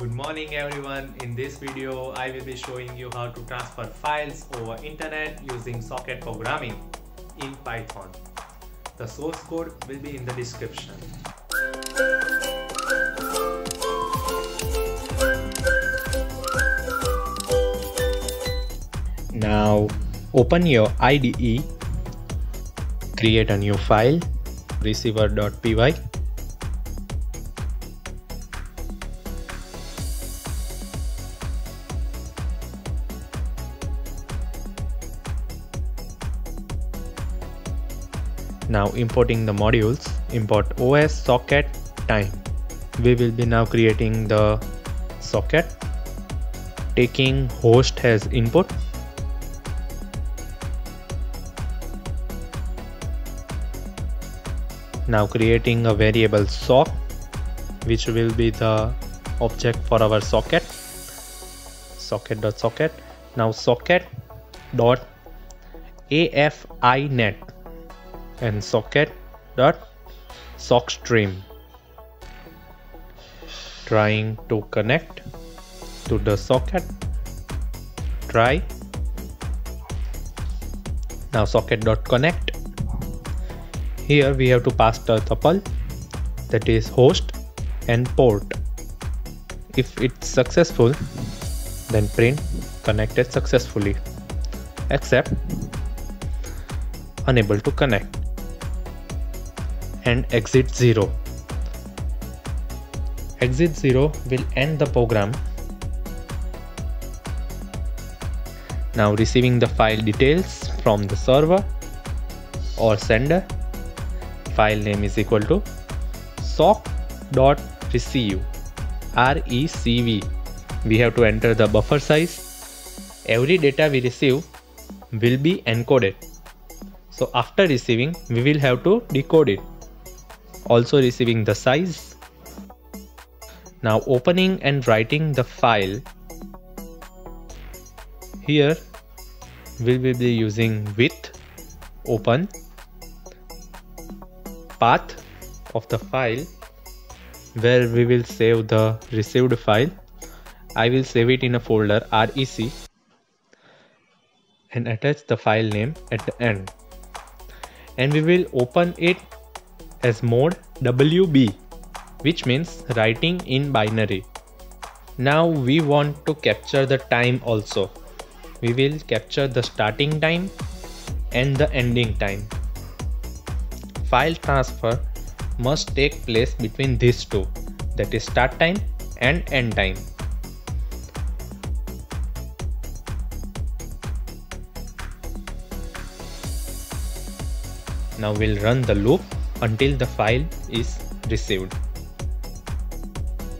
Good morning everyone. In this video I will be showing you how to transfer files over internet using socket programming in Python. The source code will be in the description. Now open your IDE, create a new file receiver.py. Now importing the modules, import OS socket time. We will be now creating the socket, taking host as input. Now creating a variable sock, which will be the object for our socket. Socket.socket. Now socket.afinet and socket.sockstream. Trying to connect to the socket. Try. Now socket.connect. Here we have to pass the tuple, that is host and port. If it's successful, then print connected successfully, except unable to connect, and exit 0. Exit 0 will end the program. Now receiving the file details from the server or sender. File name is equal to sock.receive, RECV. We have to enter the buffer size. Every data we receive will be encoded. So after receiving, we will have to decode it. Also receiving the size. Now opening and writing the file. Here we will be using with open, path of the file where we will save the received file. I will save it in a folder REC and attach the file name at the end. And we will open it as mode WB, which means writing in binary. Now we want to capture the time also. We will capture the starting time and the ending time. File transfer must take place between these two, that is start time and end time. Now we'll run the loop until the file is received.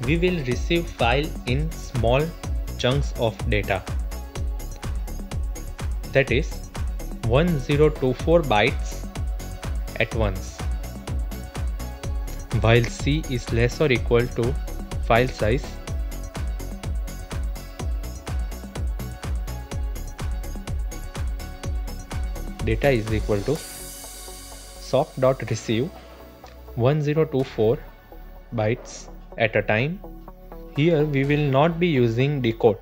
We will receive file in small chunks of data, that is 1024 bytes at once. While C is less or equal to file size, data is equal to sock.receive 1024 bytes at a time. Here we will not be using decode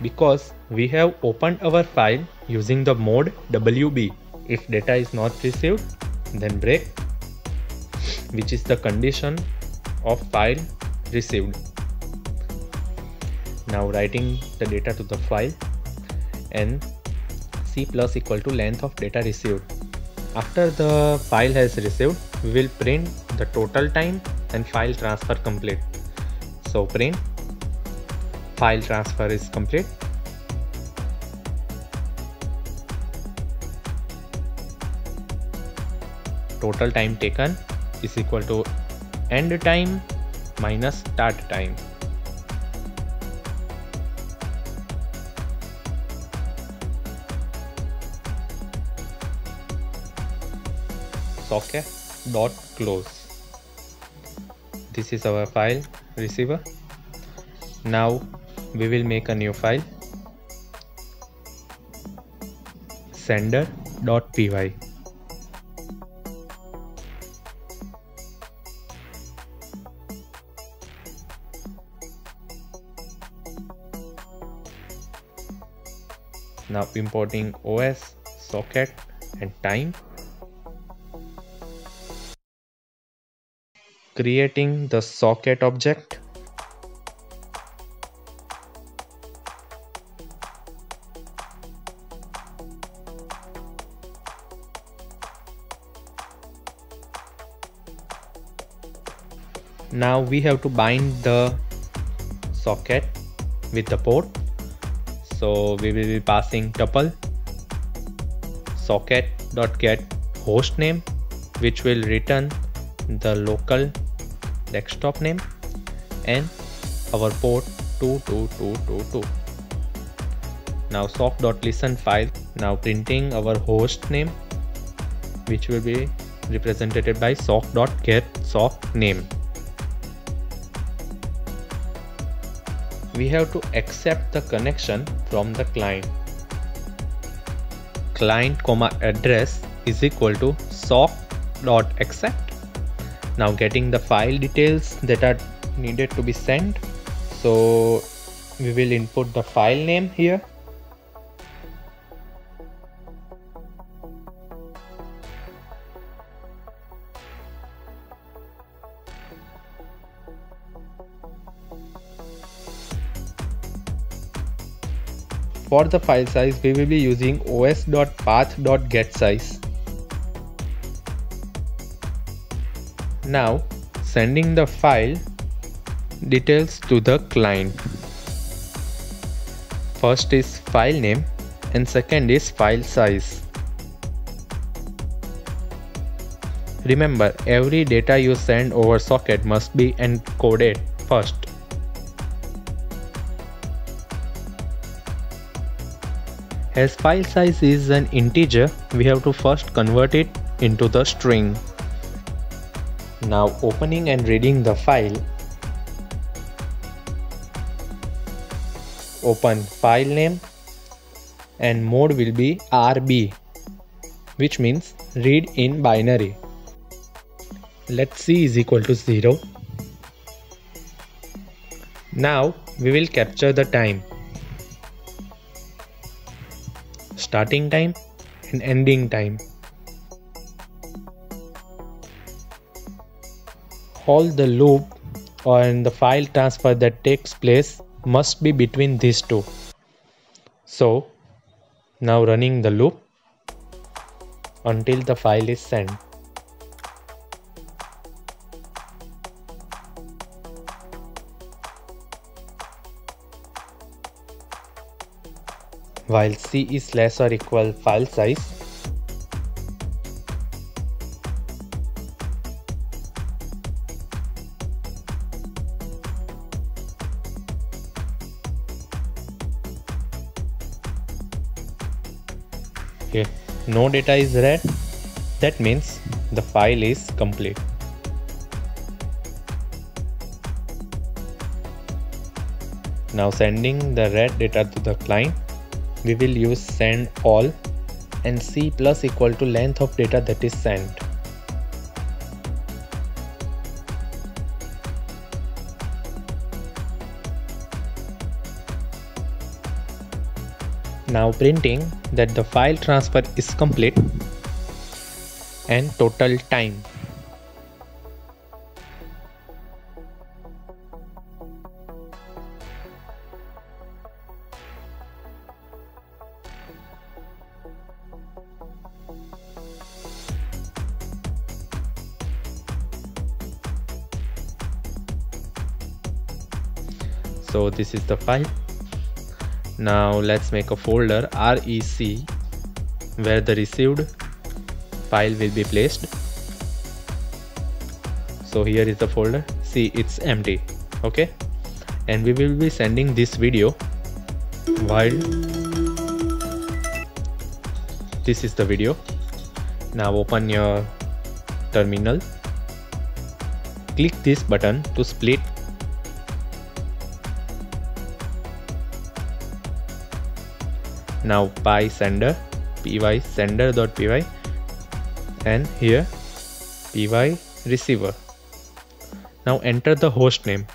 because we have opened our file using the mode WB. If data is not received, then break, which is the condition of file received. Now writing the data to the file, and C plus equal to length of data received. After the file has received, we will print the total time and file transfer complete. So print file transfer is complete. Total time taken is equal to end time minus start time. Socket.close. This is our file receiver. Now we will make a new file, sender.py. Now importing OS, socket and time. Creating the socket object. Now we have to bind the socket with the port. So we will be passing tuple socket.get host name, which will return the local desktop name and our port 22222. Now sock.listen file, now printing our host name, which will be represented by sock.get sock name. We have to accept the connection from the client. Client address is equal to sock.accept. Now getting the file details that are needed to be sent. So we will input the file name here. For the file size, we will be using os.path.getSize. Now sending the file details to the client. First is file name and second is file size. Remember, every data you send over socket must be encoded first. As file size is an integer, we have to first convert it into the string. Now opening and reading the file. Open file name and mode will be RB, which means read in binary. Let C is equal to 0. Now we will capture the time. Starting time and ending time. All the loop and the file transfer that takes place must be between these two. So now running the loop until the file is sent. While C is less or equal file size, okay, no data is read, that means the file is complete. Now sending the read data to the client. We will use send all and C plus equal to length of data that is sent. Now printing that the file transfer is complete and total time. So this is the file. Now let's make a folder REC where the received file will be placed. So here is the folder. See, it's empty. Okay, and we will be sending this video while this is the video. Now open your terminal. Click this button to split. Now py sender, py sender.py, and here py receiver. Now enter the host name.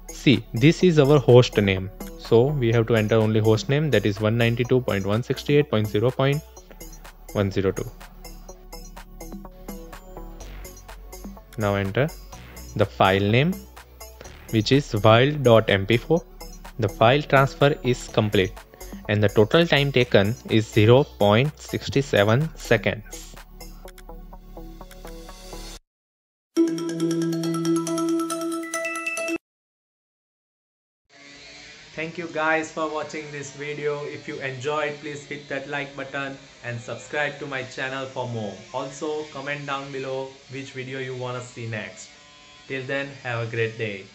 See, this is our host name. So we have to enter only host name, that is 192.168.0.102. Now enter the file name, which is wild.mp4. The file transfer is complete and the total time taken is 0.67 seconds. Thank you guys for watching this video. If you enjoyed, please hit that like button and subscribe to my channel for more. Also comment down below which video you wanna see next. Till then, have a great day.